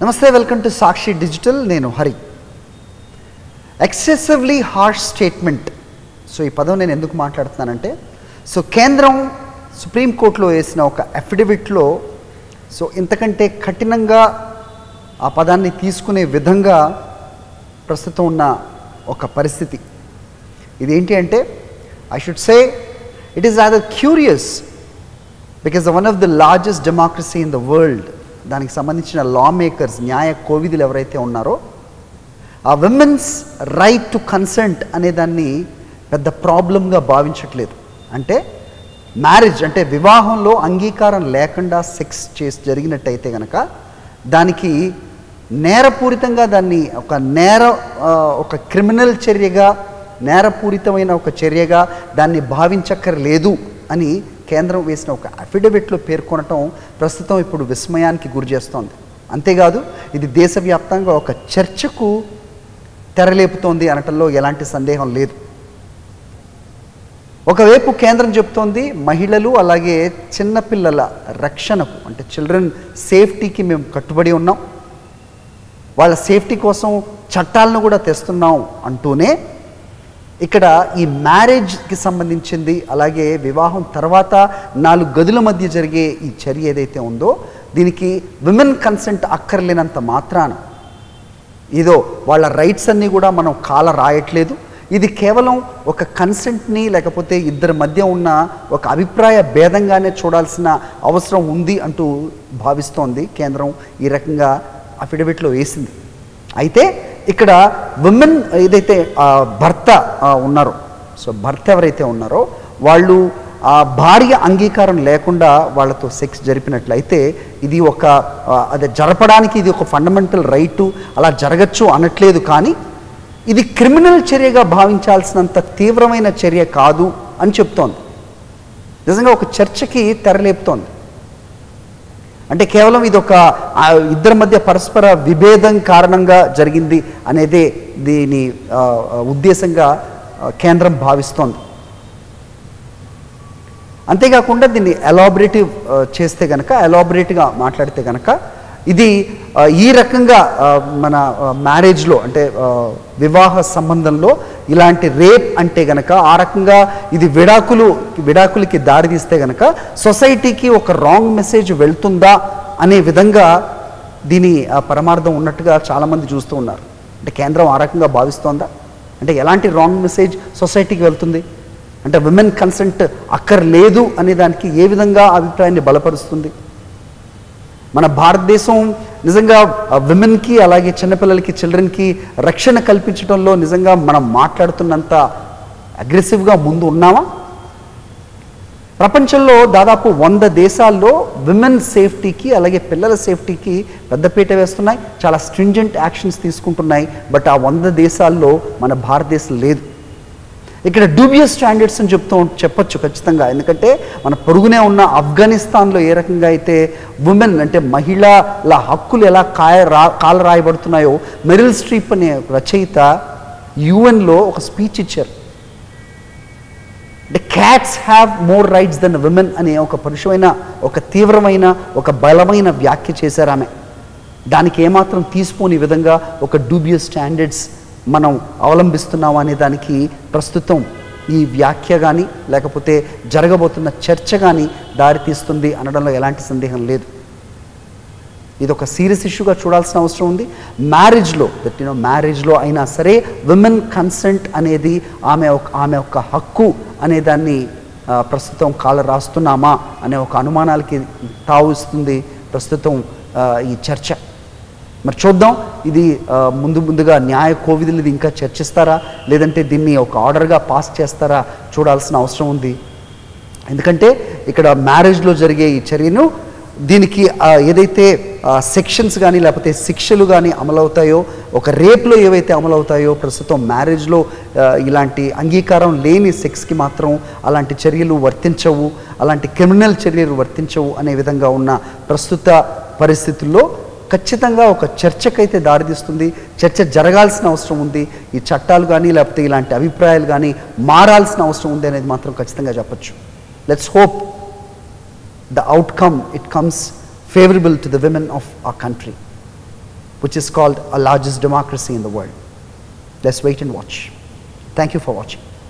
నమస్తే, welcome to Sakshi digital. నేను Hari. Excessively harsh statement. So ఈ పదం నేను ఎందుకు మాట్లాడుతున్నానంటే, కేంద్రం సుప్రీంకోర్టులో వేసిన ఒక అఫిడవిట్లో ఇంతకంటే కఠినంగా ఆ పదాన్ని తీసుకునే విధంగా ప్రస్తుతం ఉన్న ఒక పరిస్థితి. ఇదేంటి అంటే, I should say it is rather curious because one of the largest democracy in the world, దానికి సంబంధించిన లా మేకర్స్, న్యాయ కోవిదులు ఎవరైతే ఉన్నారో, ఆ విమెన్స్ రైట్ టు కన్సెంట్ అనే దాన్ని పెద్ద ప్రాబ్లంగా భావించట్లేదు. అంటే మ్యారేజ్ అంటే వివాహంలో అంగీకారం లేకుండా సెక్స్ జరిగినట్టయితే కనుక దానికి నేరపూరితంగా దాన్ని ఒక క్రిమినల్ చర్యగా, నేరపూరితమైన ఒక చర్యగా దాన్ని భావించక్కర్లేదు అని కేంద్రం వేసిన ఒక అఫిడవిట్లో పేర్కొనటం ప్రస్తుతం ఇప్పుడు విస్మయానికి గురి చేస్తోంది. అంతేకాదు, ఇది దేశవ్యాప్తంగా ఒక చర్చకు తెరలేపుతోంది అనటంలో ఎలాంటి సందేహం లేదు. ఒకవైపు కేంద్రం చెప్తోంది మహిళలు అలాగే చిన్నపిల్లల రక్షణకు, అంటే చిల్డ్రన్ సేఫ్టీకి మేము కట్టుబడి ఉన్నాం, వాళ్ళ సేఫ్టీ కోసం చట్టాలను కూడా తెస్తున్నాం అంటూనే, ఇక్కడ ఈ మ్యారేజ్కి సంబంధించింది అలాగే వివాహం తర్వాత 4 గదుల మధ్య జరిగే ఈ చర్య ఏదైతే ఉందో, దీనికి విమెన్ కన్సెంట్ అక్కర్లేనంత మాత్రాన ఏదో వాళ్ళ రైట్స్ అన్నీ కూడా మనం కాల రాయట్లేదు. ఇది కేవలం ఒక కన్సెంట్ని లేకపోతే ఇద్దరి మధ్య ఉన్న ఒక అభిప్రాయ భేదంగానే చూడాల్సిన అవసరం ఉంది అంటూ భావిస్తోంది కేంద్రం. ఈ రకంగా అఫిడవిట్లో వేసింది. అయితే ఇక్కడ విమెన్ ఏదైతే భర్త ఉన్నారో, భర్త ఎవరైతే ఉన్నారో వాళ్ళు భార్య అంగీకారం లేకుండా వాళ్ళతో సెక్స్ జరిపినట్లయితే ఇది అది జరపడానికి ఇది ఒక ఫండమెంటల్ రైటు, అలా జరగచ్చు అనట్లేదు. కానీ ఇది క్రిమినల్ చర్యగా భావించాల్సినంత తీవ్రమైన చర్య కాదు అని చెప్తోంది. నిజంగా ఒక చర్చకి తెరలేపుతోంది. అంటే కేవలం ఇది ఒక ఇద్దరి మధ్య పరస్పర విభేదం కారణంగా జరిగింది అనేదే దీని ఉద్దేశంగా కేంద్రం భావిస్తోంది. అంతేకాకుండా దీన్ని ఎలాబరేటివ్ చేస్తే కనుక, ఎలాబరేట్గా మాట్లాడితే కనుక, ఇది ఈ రకంగా మన మ్యారేజ్లో అంటే వివాహ సంబంధంలో ఇలాంటి రేప్ అంటే గనక, ఆ రకంగా ఇది విడాకులకి దారితీస్తే గనక సొసైటీకి ఒక రాంగ్ మెసేజ్ వెళ్తుందా అనే విధంగా దీని పరమార్థం ఉన్నట్టుగా చాలామంది చూస్తూ ఉన్నారు. అంటే కేంద్రం ఆ రకంగా భావిస్తోందా? అంటే ఎలాంటి రాంగ్ మెసేజ్ సొసైటీకి వెళ్తుంది? అంటే విమెన్ కన్సెంట్ అక్కర్లేదు అనే దానికి ఏ విధంగా అభిప్రాయాన్ని బలపరుస్తుంది? మన భారతదేశం నిజంగా విమెన్కి అలాగే చిన్నపిల్లలకి, చిల్డ్రన్కి రక్షణ కల్పించడంలో నిజంగా మనం మాట్లాడుతున్నంత అగ్రెసివ్గా ముందు ఉన్నామా? ప్రపంచంలో దాదాపు 100 దేశాల్లో విమెన్ సేఫ్టీకి అలాగే పిల్లల సేఫ్టీకి పెద్దపీట వేస్తున్నాయి, చాలా స్ట్రింజెంట్ యాక్షన్స్ తీసుకుంటున్నాయి. బట్ ఆ 100 దేశాల్లో మన భారతదేశం లేదు. ఇక్కడ డూబియస్ స్టాండర్డ్స్ అని చెప్పొచ్చు ఖచ్చితంగా. ఎందుకంటే మన పొరుగునే ఉన్న ఆఫ్ఘనిస్తాన్లో ఏ రకంగా అయితే ఉమెన్ అంటే మహిళల హక్కులు ఎలా కాల రాయబడుతున్నాయో, మెరిల్ స్ట్రీప్ అనే రచయిత యుఎన్లో ఒక స్పీచ్ ఇచ్చారు. అంటే cats have more rights than women అనే ఒక పరుషమైన, ఒక తీవ్రమైన, ఒక బలమైన వ్యాఖ్య చేశారు ఆమె. దానికి ఏమాత్రం తీసిపోని విధంగా ఒక డూబియస్ స్టాండర్డ్స్ మనం అవలంబిస్తున్నాం అనే దానికి ప్రస్తుతం ఈ వ్యాఖ్య కానీ లేకపోతే జరగబోతున్న చర్చ కానీ దారితీస్తుంది అనడంలో ఎలాంటి సందేహం లేదు. ఇది ఒక సీరియస్ ఇష్యూగా చూడాల్సిన అవసరం ఉంది. మ్యారేజ్లో అయినా సరే విమెన్ కన్సెంట్ అనేది ఆమె యొక్క హక్కు అనే దాన్ని ప్రస్తుతం కాల రాస్తున్నామా అనే ఒక అనుమానాలకి తావిస్తుంది ప్రస్తుతం ఈ చర్చ. మరి చూద్దాం, ఇది ముందుగా న్యాయ కోవిదులు ఇది ఇంకా చర్చిస్తారా, లేదంటే దీన్ని ఒక ఆర్డర్గా పాస్ చేస్తారా చూడాల్సిన అవసరం ఉంది. ఎందుకంటే ఇక్కడ మ్యారేజ్లో జరిగే ఈ చర్యను, దీనికి ఏదైతే సెక్షన్స్ కానీ లేకపోతే శిక్షలు కానీ అమలవుతాయో, ఒక రేప్లో ఏవైతే అమలవుతాయో, ప్రస్తుతం మ్యారేజ్లో ఇలాంటి అంగీకారం లేని సెక్స్కి మాత్రం అలాంటి చర్యలు వర్తించవు, అలాంటి క్రిమినల్ చర్యలు వర్తించవు అనే విధంగా ఉన్న ప్రస్తుత పరిస్థితుల్లో ఖచ్చితంగా ఒక చర్చకైతే దారితీస్తుంది. చర్చ జరగాల్సిన అవసరం ఉంది. ఈ చట్టాలు కానీ లేకపోతే ఇలాంటి అభిప్రాయాలు కానీ మారాల్సిన అవసరం ఉంది అనేది మాత్రం ఖచ్చితంగా చెప్పచ్చు. Let's hope the outcome it comes favorable to the women of our country. which is called a largest democracy in the world. Let's wait and watch. Thank you for watching.